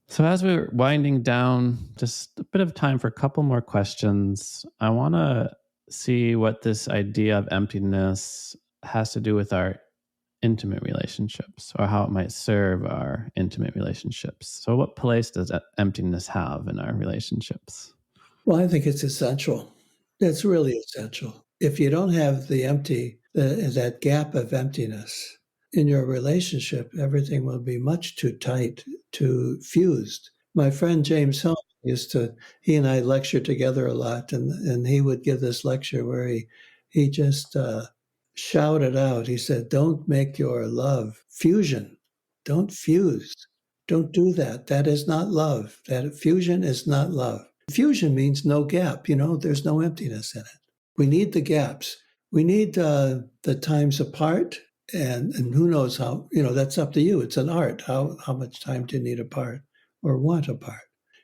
So, as we're winding down, just a bit of time for a couple more questions. I want to see what this idea of emptiness has to do with our intimate relationships, or how it might serve our intimate relationships. So, what place does emptiness have in our relationships? Well, I think it's essential. It's really essential. If you don't have that gap of emptiness in your relationship, everything will be much too tight, too fused. My friend James Hillman he and I lectured together a lot, and he would give this lecture where he just shouted out. He said, "Don't make your love fusion. Don't fuse. Don't do that. That is not love. That fusion is not love." Fusion means no gap. There's no emptiness in it. We need the gaps. We need the times apart, and who knows how. That's up to you. It's an art. How much time do you need apart or want apart?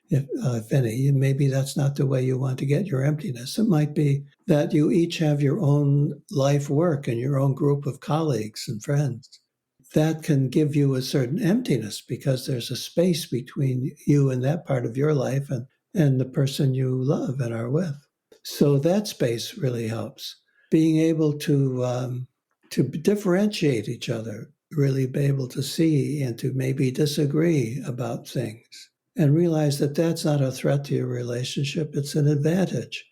If any, maybe that's not the way you want to get your emptiness. It might be that you each have your own life work and your own group of colleagues and friends. That can give you a certain emptiness because there's a space between you and that part of your life and the person you love and are with. So that space really helps. Being able to differentiate each other, really be able to see and to maybe disagree about things, and realize that that's not a threat to your relationship, it's an advantage.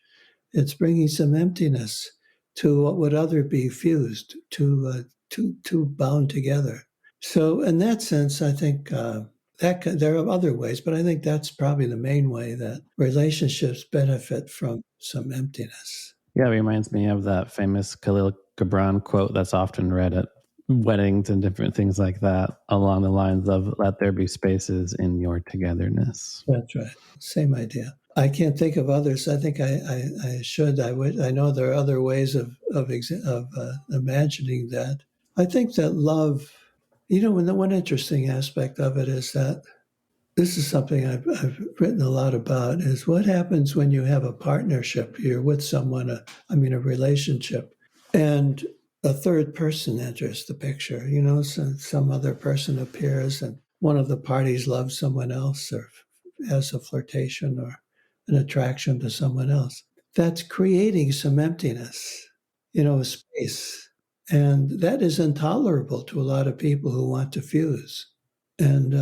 It's bringing some emptiness to what would other be fused, to bound together. So in that sense, I think there are other ways, but I think that's probably the main way that relationships benefit from some emptiness. Yeah, it reminds me of that famous Khalil Gibran quote that's often read at weddings and different things like that, along the lines of "Let there be spaces in your togetherness." That's right. Same idea. I can't think of others. I think I should. I would. I know there are other ways of imagining that. I think that love. And the one interesting aspect of it is that this is something I've written a lot about, is what happens when you have a partnership. You're with someone, a relationship, and a third person enters the picture. Some other person appears, and one of the parties loves someone else or has a flirtation or an attraction to someone else. That's creating some emptiness, a space. And that is intolerable to a lot of people who want to fuse. And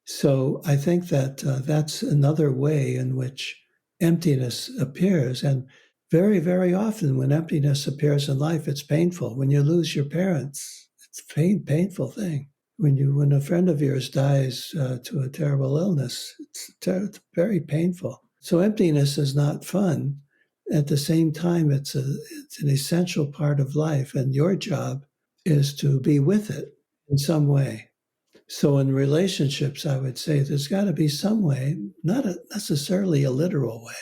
so I think that that's another way in which emptiness appears. And very, very often when emptiness appears in life, it's painful. When you lose your parents, It's a painful thing. When a friend of yours dies to a terrible illness, it's very painful. So emptiness is not fun. At the same time, it's an essential part of life, and your job is to be with it in some way. So in relationships, I would say there's got to be some way, not necessarily a literal way,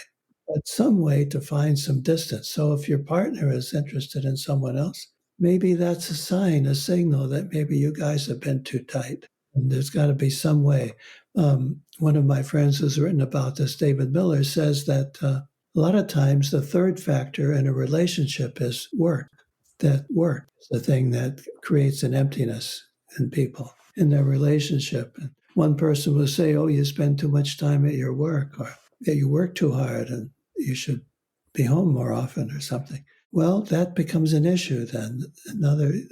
but some way to find some distance. So if your partner is interested in someone else, maybe that's a sign, a signal that maybe you guys have been too tight. And there's got to be some way. One of my friends who's written about this, David Miller, says that a lot of times the third factor in a relationship is work. That work is the thing that creates an emptiness in people, in their relationship. And one person will say, oh, you spend too much time at your work, or yeah, you work too hard and you should be home more often or something. Well, that becomes an issue then.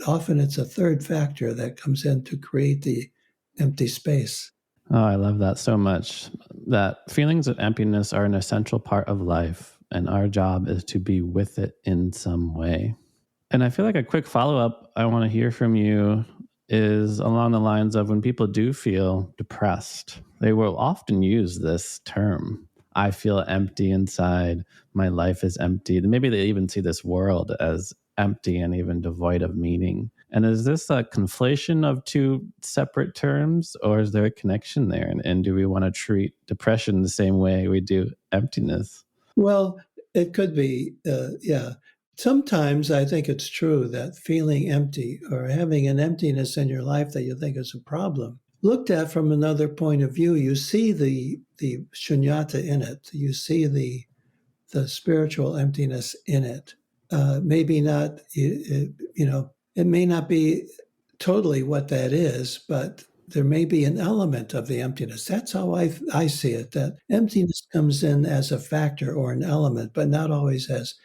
Often it's a third factor that comes in to create the empty space. Oh, I love that so much. That feelings of emptiness are an essential part of life, and our job is to be with it in some way. And I feel like a quick follow up I want to hear from you is along the lines of when people do feel depressed, they will often use this term. I feel empty inside. My life is empty. Maybe they even see this world as empty and even devoid of meaning. And is this a conflation of two separate terms, or is there a connection there? And do we want to treat depression the same way we do emptiness? Well, it could be, yeah. Sometimes I think it's true that feeling empty or having an emptiness in your life that you think is a problem, looked at from another point of view, you see the shunyata in it. You see the spiritual emptiness in it. Maybe not, it may not be totally what that is, but there may be an element of the emptiness. That's how I see it, that emptiness comes in as a factor or an element, but not always as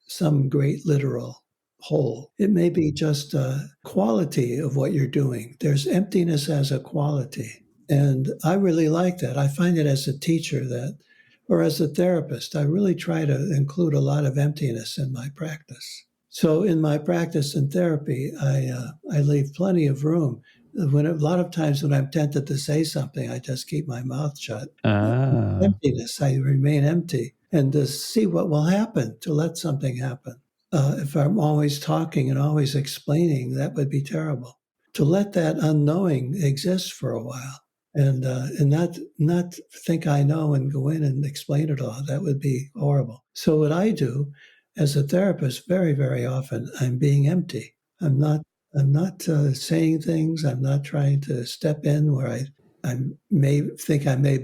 some great literal whole. It may be just a quality of what you're doing. There's emptiness as a quality. And I really like that. I find it as a teacher or as a therapist, I really try to include a lot of emptiness in my practice. So in my practice in therapy, I leave plenty of room. A lot of times when I'm tempted to say something, I just keep my mouth shut. Ah. Emptiness, I remain empty, and to see what will happen, to let something happen. If I'm always talking and always explaining, that would be terrible. To let that unknowing exist for a while, and not think I know and go in and explain it all. That would be horrible. So what I do as a therapist, very, very often, I'm being empty. I'm not saying things. I'm not trying to step in where I may think I may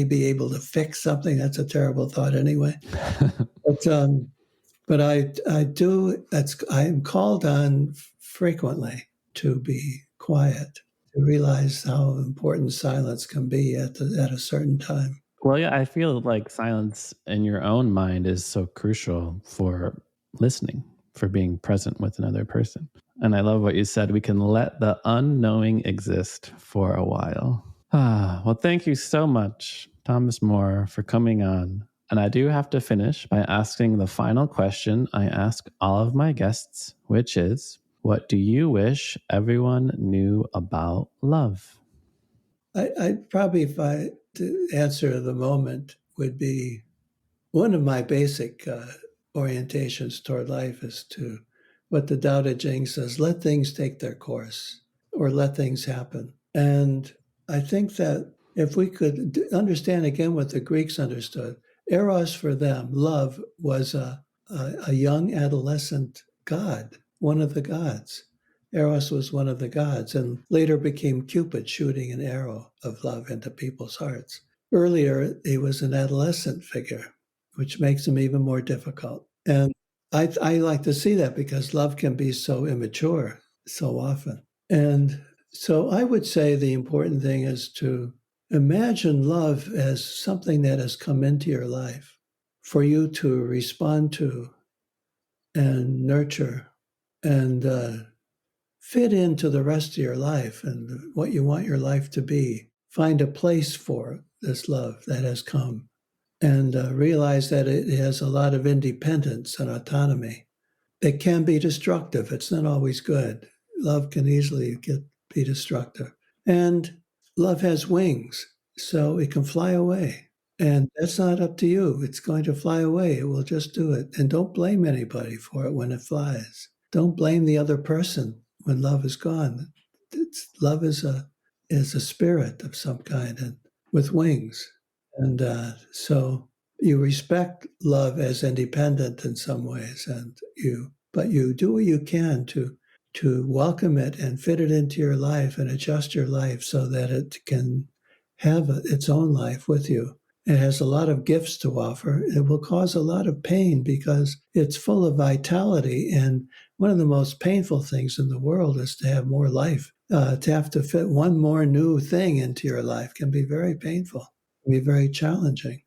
be able to fix something. That's a terrible thought anyway. But I do. I'm called on frequently to be quiet, to realize how important silence can be at a certain time. Well, yeah, I feel like silence in your own mind is so crucial for listening, for being present with another person. And I love what you said. We can let the unknowing exist for a while. Well, thank you so much, Thomas Moore, for coming on. And I do have to finish by asking the final question I ask all of my guests, which is, what do you wish everyone knew about love? I probably, if I to answer the moment, would be one of my basic orientations toward life is to what the Tao Te Ching says: let things take their course, or let things happen. And I think that if we could understand again what the Greeks understood, eros for them, love, was a young adolescent god, one of the gods. Eros was one of the gods, and later became Cupid, shooting an arrow of love into people's hearts. Earlier, he was an adolescent figure, which makes him even more difficult. And I like to see that because love can be so immature so often. And so I would say the important thing is to imagine love as something that has come into your life for you to respond to and nurture and fit into the rest of your life and what you want your life to be. Find a place for this love that has come, and realize that it has a lot of independence and autonomy. It can be destructive. It's not always good. Love can easily be destructive. And love has wings, so it can fly away. And that's not up to you. It's going to fly away. It will just do it. And don't blame anybody for it when it flies. Don't blame the other person when love is gone. Love is a spirit of some kind and with wings. And so you respect love as independent in some ways, but you do what you can to welcome it and fit it into your life and adjust your life so that it can have its own life with you. It has a lot of gifts to offer. It will cause a lot of pain because it's full of vitality. And one of the most painful things in the world is to have more life. To have to fit one more new thing into your life can be very painful, can be very challenging.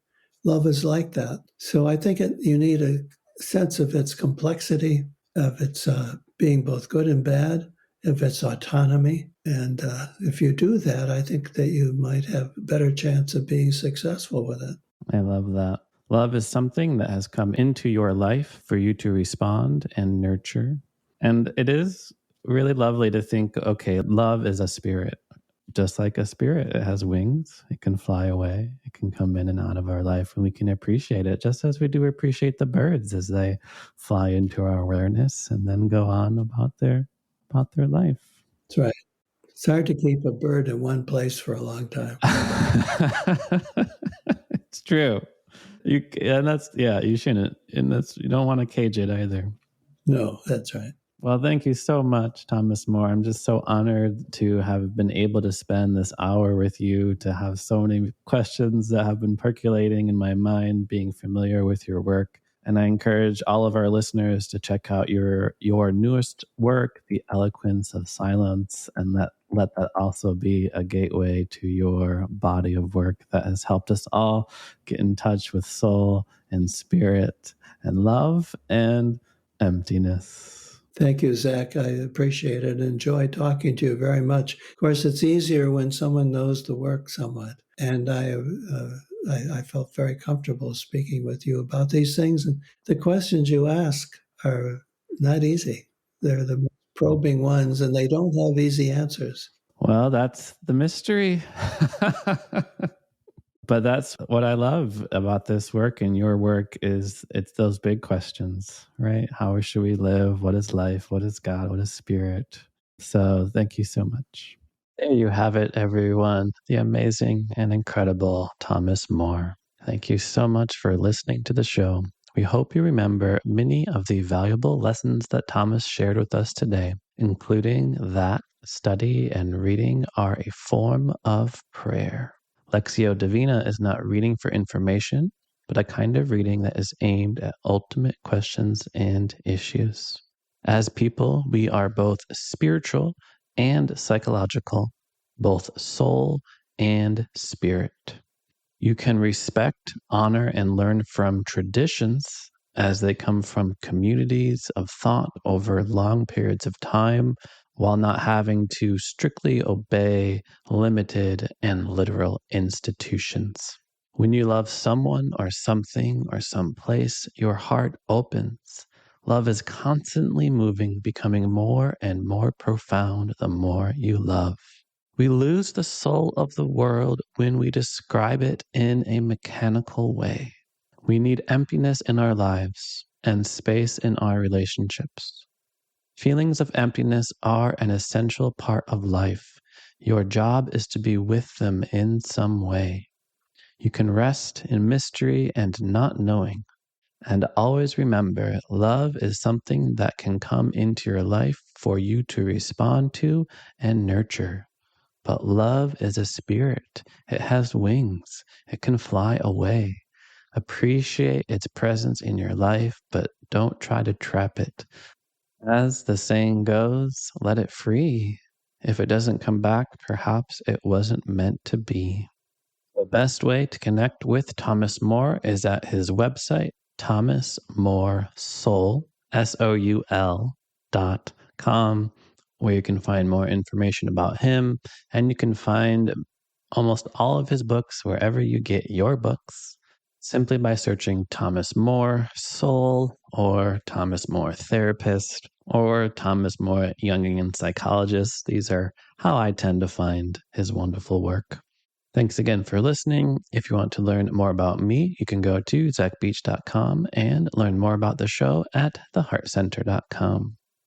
Love is like that. So I think you need a sense of its complexity, of its being both good and bad, of its autonomy. And if you do that, I think that you might have a better chance of being successful with it. I love that. Love is something that has come into your life for you to respond and nurture. And it is really lovely to think, okay, love is a spirit. Just like a spirit, it has wings. It can fly away. It can come in and out of our life, and we can appreciate it just as we do appreciate the birds as they fly into our awareness and then go on about their life. That's right. It's hard to keep a bird in one place for a long time. It's true. You shouldn't, and you don't want to cage it either. No, that's right. Well, thank you so much, Thomas More. I'm just so honored to have been able to spend this hour with you, to have so many questions that have been percolating in my mind, being familiar with your work. And I encourage all of our listeners to check out your newest work, The Eloquence of Silence, and let that also be a gateway to your body of work that has helped us all get in touch with soul and spirit and love and emptiness. Thank you, Zach. I appreciate it and enjoy talking to you very much. Of course, it's easier when someone knows the work somewhat. And I felt very comfortable speaking with you about these things. And the questions you ask are not easy. They're the probing ones, and they don't have easy answers. Well, that's the mystery. But that's what I love about this work and your work is it's those big questions, right? How should we live? What is life? What is God? What is spirit? So thank you so much. There you have it, everyone. The amazing and incredible Thomas More. Thank you so much for listening to the show. We hope you remember many of the valuable lessons that Thomas shared with us today, including that study and reading are a form of prayer. Lectio Divina is not reading for information, but a kind of reading that is aimed at ultimate questions and issues. As people, we are both spiritual and psychological, both soul and spirit. You can respect, honor, and learn from traditions as they come from communities of thought over long periods of time, while not having to strictly obey limited and literal institutions. When you love someone or something or someplace, your heart opens. Love is constantly moving, becoming more and more profound the more you love. We lose the soul of the world when we describe it in a mechanical way. We need emptiness in our lives and space in our relationships. Feelings of emptiness are an essential part of life. Your job is to be with them in some way. You can rest in mystery and not knowing. And always remember, love is something that can come into your life for you to respond to and nurture. But love is a spirit. It has wings. It can fly away. Appreciate its presence in your life, but don't try to trap it. As the saying goes, let it free. If it doesn't come back, perhaps it wasn't meant to be. The best way to connect with Thomas More is at his website, thomasmoresoul, SOUL.com, where you can find more information about him, and you can find almost all of his books wherever you get your books, simply by searching Thomas More Soul or Thomas More Therapist. or Thomas More, Jungian psychologist. These are how I tend to find his wonderful work. Thanks again for listening. If you want to learn more about me, you can go to zachbeach.com and learn more about the show at theheartcenter.com.